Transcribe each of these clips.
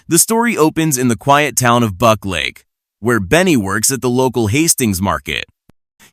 The story opens in the quiet town of Buck Lake, where Benny works at the local Hastings market.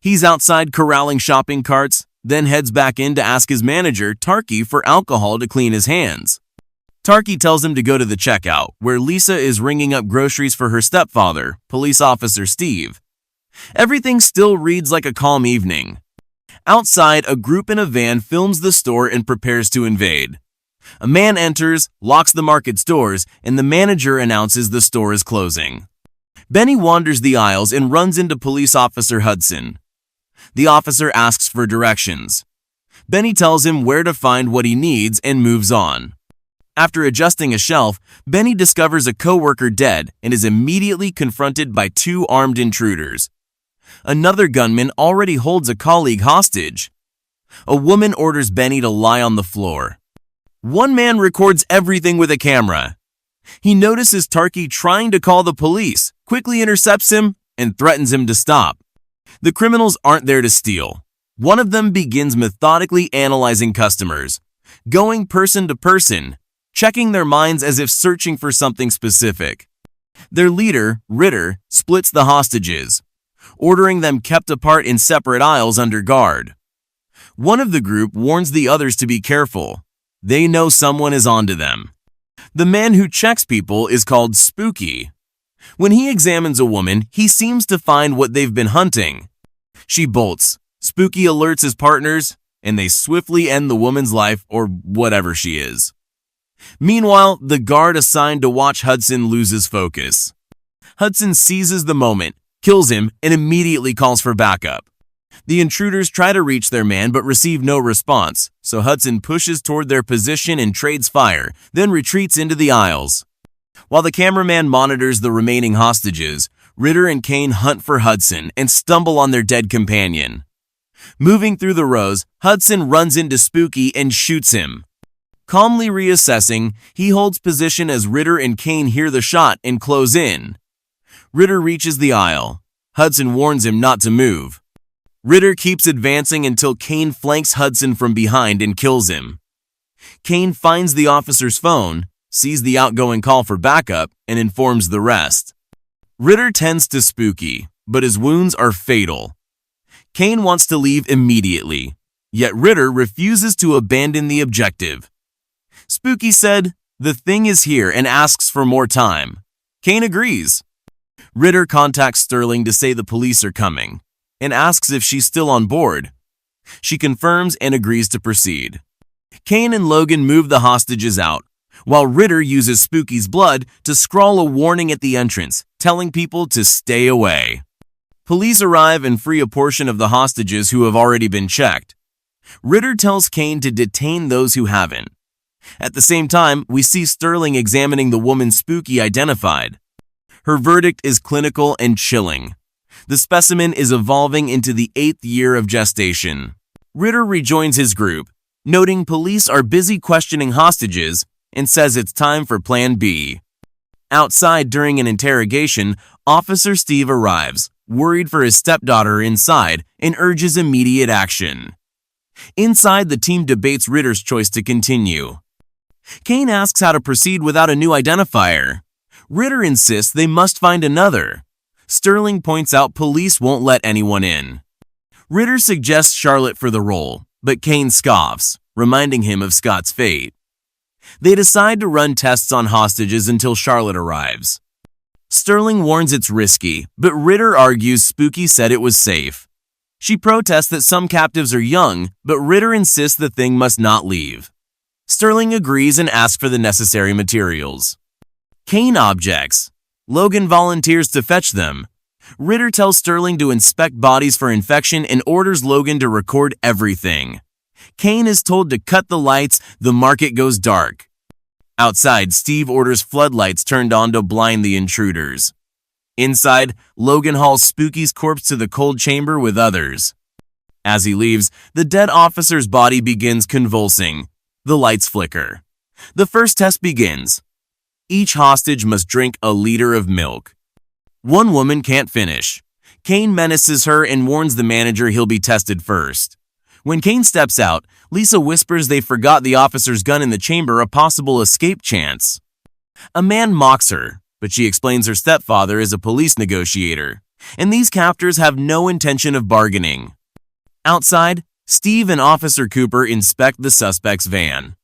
He's outside corralling shopping carts, then heads back in to ask his manager, Tarky, for alcohol to clean his hands. Tarky tells him to go to the checkout, where Lisa is ringing up groceries for her stepfather, police officer Steve. Everything still reads like a calm evening. Outside, a group in a van films the store and prepares to invade. A man enters, locks the market's doors, and the manager announces the store is closing. Benny wanders the aisles and runs into police officer Hudson. The officer asks for directions. Benny tells him where to find what he needs and moves on. After adjusting a shelf, Benny discovers a coworker dead and is immediately confronted by two armed intruders. Another gunman already holds a colleague hostage. A woman orders Benny to lie on the floor. One man records everything with a camera. He notices Tarky trying to call the police, quickly intercepts him, and threatens him to stop. The criminals aren't there to steal. One of them begins methodically analyzing customers, going person to person, checking their minds as if searching for something specific. Their leader, Ritter, splits the hostages, ordering them kept apart in separate aisles under guard. One of the group warns the others to be careful. They know someone is onto them. The man who checks people is called Spooky. When he examines a woman, he seems to find what they've been hunting. She bolts. Spooky alerts his partners, and they swiftly end the woman's life, or whatever she is. Meanwhile, the guard assigned to watch Hudson loses focus. Hudson seizes the moment, kills him, and immediately calls for backup. The intruders try to reach their man but receive no response, so Hudson pushes toward their position and trades fire, then retreats into the aisles. While the cameraman monitors the remaining hostages, Ritter and Kane hunt for Hudson and stumble on their dead companion. Moving through the rows, Hudson runs into Spooky and shoots him. Calmly reassessing, he holds position as Ritter and Kane hear the shot and close in. Ritter reaches the aisle. Hudson warns him not to move. Ritter keeps advancing until Kane flanks Hudson from behind and kills him. Kane finds the officer's phone, sees the outgoing call for backup, and informs the rest. Ritter tends to Spooky, but his wounds are fatal. Kane wants to leave immediately, yet Ritter refuses to abandon the objective. Spooky said, "The thing is here," and asks for more time. Kane agrees. Ritter contacts Sterling to say the police are coming, and asks if she's still on board. She confirms and agrees to proceed. Kane and Logan move the hostages out, while Ritter uses Spooky's blood to scrawl a warning at the entrance, telling people to stay away. Police arrive and free a portion of the hostages who have already been checked. Ritter tells Kane to detain those who haven't. At the same time, we see Sterling examining the woman Spooky identified. Her verdict is clinical and chilling. The specimen is evolving into the 8th year of gestation. Ritter rejoins his group, noting police are busy questioning hostages, and says it's time for Plan B. Outside during an interrogation, Officer Steve arrives, worried for his stepdaughter inside, and urges immediate action. Inside, the team debates Ritter's choice to continue. Kane asks how to proceed without a new identifier. Ritter insists they must find another. Sterling points out police won't let anyone in. Ritter suggests Charlotte for the role, but Kane scoffs, reminding him of Scott's fate. They decide to run tests on hostages until Charlotte arrives. Sterling warns it's risky, but Ritter argues Spooky said it was safe. She protests that some captives are young, but Ritter insists the thing must not leave. Sterling agrees and asks for the necessary materials. Kane objects. Logan volunteers to fetch them. Ritter tells Sterling to inspect bodies for infection and orders Logan to record everything. Kane is told to cut the lights, the market goes dark. Outside, Steve orders floodlights turned on to blind the intruders. Inside, Logan hauls Spooky's corpse to the cold chamber with others. As he leaves, the dead officer's body begins convulsing. The lights flicker. The first test begins. Each hostage must drink a liter of milk. One woman can't finish. Kane menaces her and warns the manager he'll be tested first. When Kane steps out, Lisa whispers they forgot the officer's gun in the chamber, a possible escape chance. A man mocks her, but she explains her stepfather is a police negotiator, and these captors have no intention of bargaining. Outside, Steve and Officer Cooper inspect the suspect's van.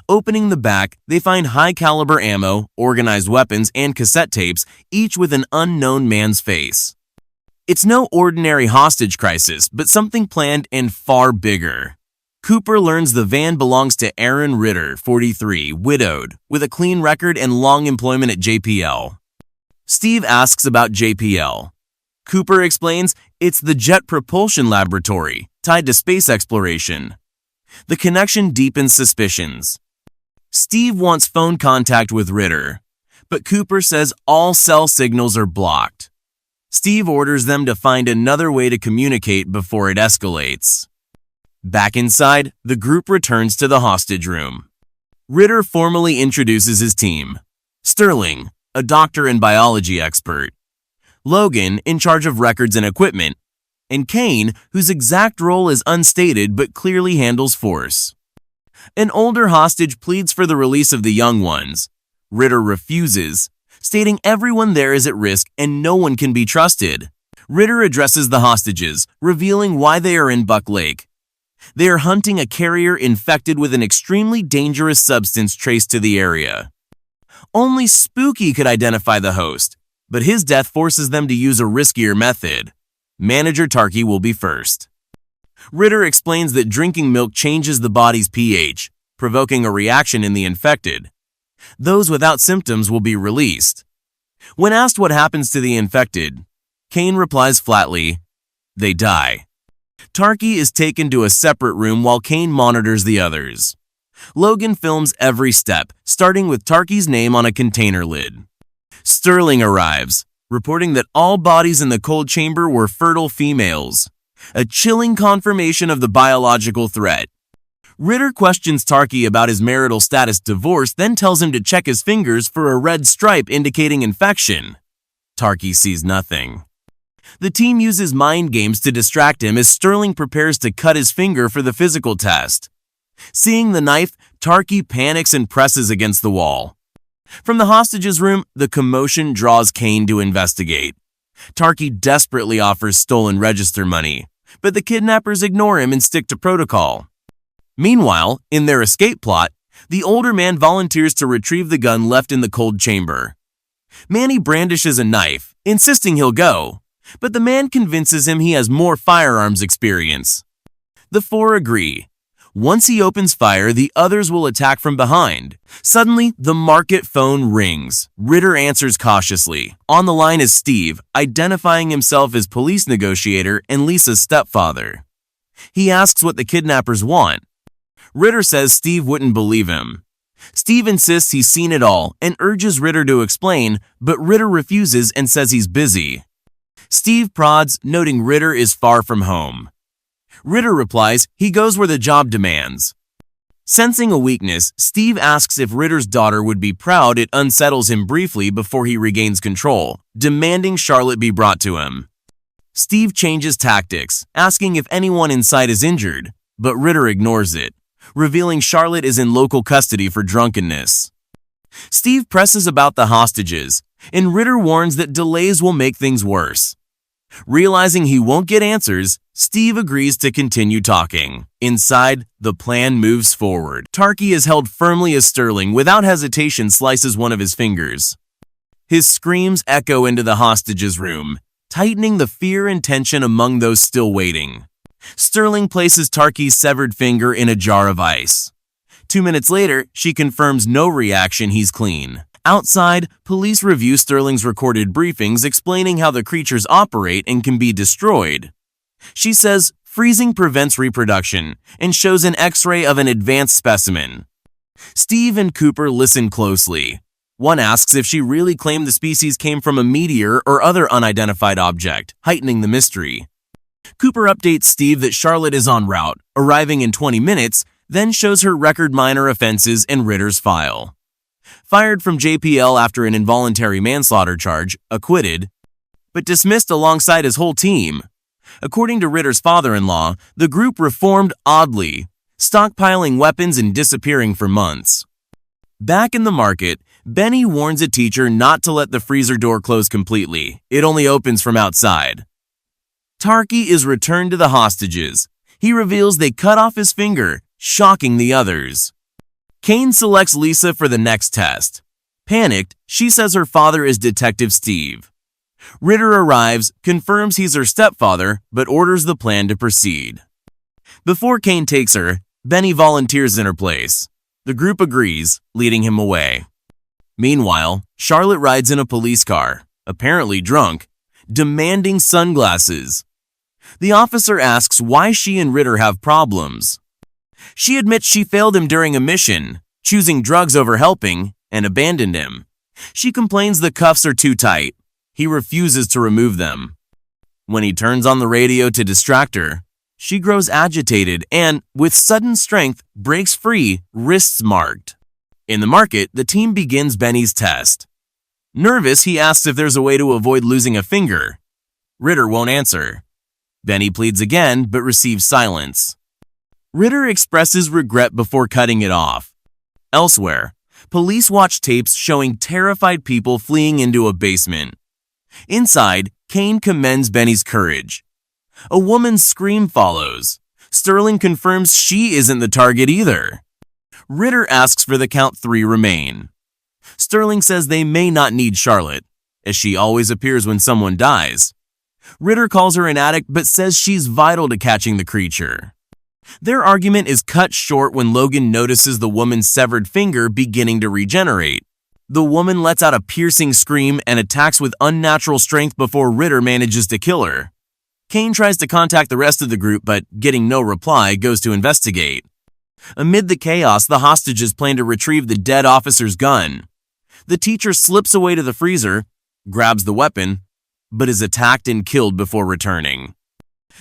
Opening the back, they find high-caliber ammo, organized weapons, and cassette tapes, each with an unknown man's face. It's no ordinary hostage crisis, but something planned and far bigger. Cooper learns the van belongs to Aaron Ritter, 43, widowed, with a clean record and long employment at JPL. Steve asks about JPL. Cooper explains it's the Jet Propulsion Laboratory, tied to space exploration. The connection deepens suspicions. Steve wants phone contact with Ritter, but Cooper says all cell signals are blocked. Steve orders them to find another way to communicate before it escalates. Back inside, the group returns to the hostage room. Ritter formally introduces his team. Sterling, a doctor and biology expert. Logan, in charge of records and equipment. And Kane, whose exact role is unstated but clearly handles force. An older hostage pleads for the release of the young ones. Ritter refuses, stating everyone there is at risk and no one can be trusted. Ritter addresses the hostages, revealing why they are in Buck Lake. They are hunting a carrier infected with an extremely dangerous substance traced to the area. Only Spooky could identify the host, but his death forces them to use a riskier method. Manager Tarkey will be first. Ritter explains that drinking milk changes the body's pH, provoking a reaction in the infected. Those without symptoms will be released. When asked what happens to the infected, Kane replies flatly, "They die." Tarkey is taken to a separate room while Kane monitors the others. Logan films every step, starting with Tarkey's name on a container lid. Sterling arrives, reporting that all bodies in the cold chamber were fertile females, a chilling confirmation of the biological threat. Ritter questions Tarkey about his marital status divorce, then tells him to check his fingers for a red stripe indicating infection. Tarkey sees nothing. The team uses mind games to distract him as Sterling prepares to cut his finger for the physical test. Seeing the knife, Tarkey panics and presses against the wall. From the hostages' room, the commotion draws Kane to investigate. Tarkey desperately offers stolen register money, but the kidnappers ignore him and stick to protocol. Meanwhile, in their escape plot, the older man volunteers to retrieve the gun left in the cold chamber. Manny brandishes a knife, insisting he'll go, but the man convinces him he has more firearms experience. The four agree. Once he opens fire, the others will attack from behind. Suddenly, the market phone rings. Ritter answers cautiously. On the line is Steve, identifying himself as police negotiator and Lisa's stepfather. He asks what the kidnappers want. Ritter says Steve wouldn't believe him. Steve insists he's seen it all and urges Ritter to explain, but Ritter refuses and says he's busy. Steve prods, noting Ritter is far from home. Ritter replies he goes where the job demands. Sensing a weakness, Steve asks if Ritter's daughter would be proud. It unsettles him briefly before he regains control, demanding Charlotte be brought to him. Steve changes tactics, asking if anyone inside is injured, but Ritter ignores it, revealing Charlotte is in local custody for drunkenness. Steve presses about the hostages, and Ritter warns that delays will make things worse. Realizing he won't get answers, Steve agrees to continue talking. Inside, the plan moves forward. Tarkey is held firmly as Sterling, without hesitation, slices one of his fingers. His screams echo into the hostages' room, tightening the fear and tension among those still waiting. Sterling places Tarkey's severed finger in a jar of ice. 2 minutes later, she confirms no reaction, he's clean. Outside, police review Sterling's recorded briefings explaining how the creatures operate and can be destroyed. She says freezing prevents reproduction and shows an X-ray of an advanced specimen. Steve and Cooper listen closely. One asks if she really claimed the species came from a meteor or other unidentified object, heightening the mystery. Cooper updates Steve that Charlotte is en route, arriving in 20 minutes, then shows her record minor offenses and Ritter's file. Fired from JPL after an involuntary manslaughter charge, acquitted, but dismissed alongside his whole team. According to Ritter's father-in-law, the group reformed oddly, stockpiling weapons and disappearing for months. Back in the market, Benny warns a teacher not to let the freezer door close completely. It only opens from outside. Tarky is returned to the hostages. He reveals they cut off his finger, shocking the others. Kane selects Lisa for the next test. Panicked, she says her father is Detective Steve. Ritter arrives, confirms he's her stepfather, but orders the plan to proceed. Before Kane takes her, Benny volunteers in her place. The group agrees, leading him away. Meanwhile, Charlotte rides in a police car, apparently drunk, demanding sunglasses. The officer asks why she and Ritter have problems. She admits she failed him during a mission, choosing drugs over helping, and abandoned him. She complains the cuffs are too tight. He refuses to remove them. When he turns on the radio to distract her, she grows agitated and, with sudden strength, breaks free, wrists marked. In the market, the team begins Benny's test. Nervous, he asks if there's a way to avoid losing a finger. Ritter won't answer. Benny pleads again, but receives silence. Ritter expresses regret before cutting it off. Elsewhere, police watch tapes showing terrified people fleeing into a basement. Inside, Kane commends Benny's courage. A woman's scream follows. Sterling confirms she isn't the target either. Ritter asks for the count 3 remain. Sterling says they may not need Charlotte, as she always appears when someone dies. Ritter calls her an addict but says she's vital to catching the creature. Their argument is cut short when Logan notices the woman's severed finger beginning to regenerate. The woman lets out a piercing scream and attacks with unnatural strength before Ritter manages to kill her. Kane tries to contact the rest of the group, but getting no reply, goes to investigate. Amid the chaos, the hostages plan to retrieve the dead officer's gun. The teacher slips away to the freezer, grabs the weapon, but is attacked and killed before returning.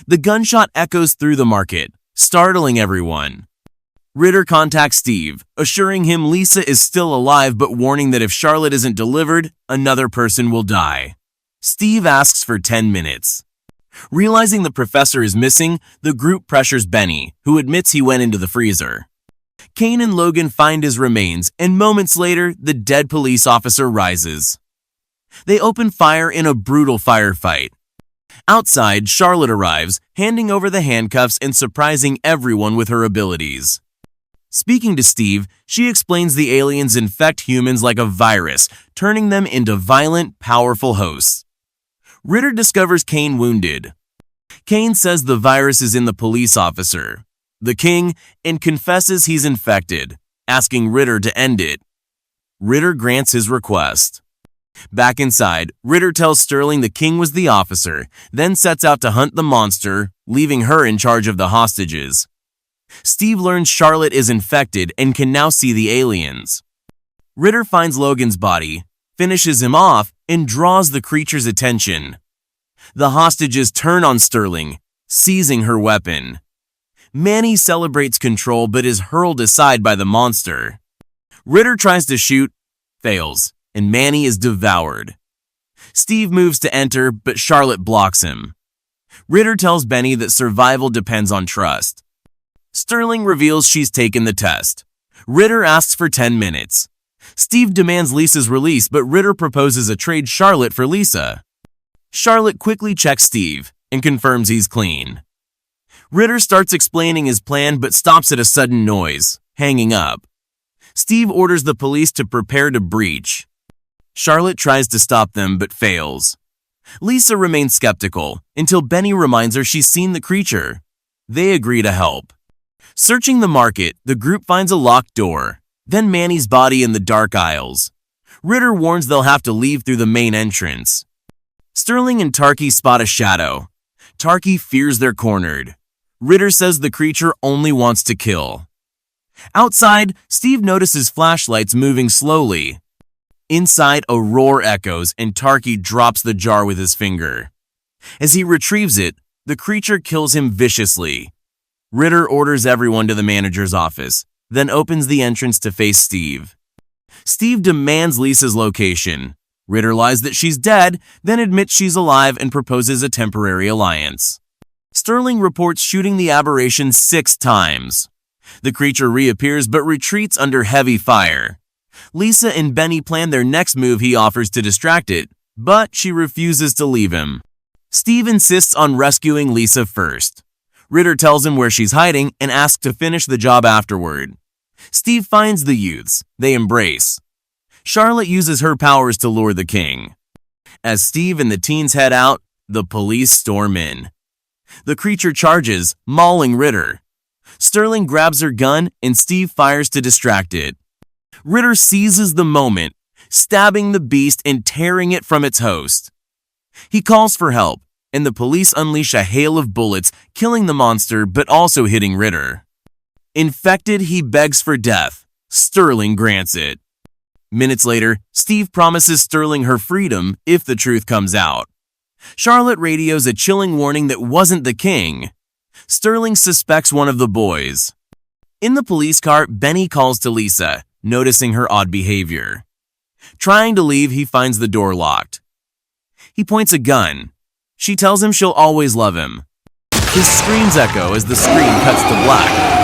The gunshot echoes through the market, startling everyone. Ritter contacts Steve, assuring him Lisa is still alive but warning that if Charlotte isn't delivered, another person will die. Steve asks for 10 minutes. Realizing the professor is missing, the group pressures Benny, who admits he went into the freezer. Kane and Logan find his remains, and moments later, the dead police officer rises. They open fire in a brutal firefight. Outside, Charlotte arrives, handing over the handcuffs and surprising everyone with her abilities. Speaking to Steve, she explains the aliens infect humans like a virus, turning them into violent, powerful hosts. Ritter discovers Kane wounded. Kane says the virus is in the police officer, the king, and confesses he's infected, asking Ritter to end it. Ritter grants his request. Back inside, Ritter tells Sterling the king was the officer, then sets out to hunt the monster, leaving her in charge of the hostages. Steve learns Charlotte is infected and can now see the aliens. Ritter finds Logan's body, finishes him off, and draws the creature's attention. The hostages turn on Sterling, seizing her weapon. Manny celebrates control but is hurled aside by the monster. Ritter tries to shoot, fails, and Manny is devoured. Steve moves to enter, but Charlotte blocks him. Ritter tells Benny that survival depends on trust. Sterling reveals she's taken the test. Ritter asks for 10 minutes. Steve demands Lisa's release, but Ritter proposes a trade Charlotte for Lisa. Charlotte quickly checks Steve and confirms he's clean. Ritter starts explaining his plan but stops at a sudden noise, hanging up. Steve orders the police to prepare to breach. Charlotte tries to stop them but fails. Lisa remains skeptical until Benny reminds her she's seen the creature. They agree to help. Searching the market, the group finds a locked door, then Manny's body in the dark aisles. Ritter warns they'll have to leave through the main entrance. Sterling and Tarky spot a shadow. Tarky fears they're cornered. Ritter says the creature only wants to kill. Outside, Steve notices flashlights moving slowly. Inside, a roar echoes and Tarky drops the jar with his finger. As he retrieves it, the creature kills him viciously. Ritter orders everyone to the manager's office, then opens the entrance to face Steve. Steve demands Lisa's location. Ritter lies that she's dead, then admits she's alive and proposes a temporary alliance. Sterling reports shooting the aberration 6 times. The creature reappears but retreats under heavy fire. Lisa and Benny plan their next move. He offers to distract it, but she refuses to leave him. Steve insists on rescuing Lisa first. Ritter tells him where she's hiding and asks to finish the job afterward. Steve finds the youths. They embrace. Charlotte uses her powers to lure the king. As Steve and the teens head out, the police storm in. The creature charges, mauling Ritter. Sterling grabs her gun and Steve fires to distract it. Ritter seizes the moment, stabbing the beast and tearing it from its host. He calls for help, and the police unleash a hail of bullets, killing the monster but also hitting Ritter. Infected, he begs for death. Sterling grants it. Minutes later, Steve promises Sterling her freedom if the truth comes out. Charlotte radios a chilling warning that wasn't the king. Sterling suspects one of the boys. In the police car, Benny calls to Lisa, noticing her odd behavior. Trying to leave, he finds the door locked. He points a gun. She tells him she'll always love him. His screams echo as the screen cuts to black.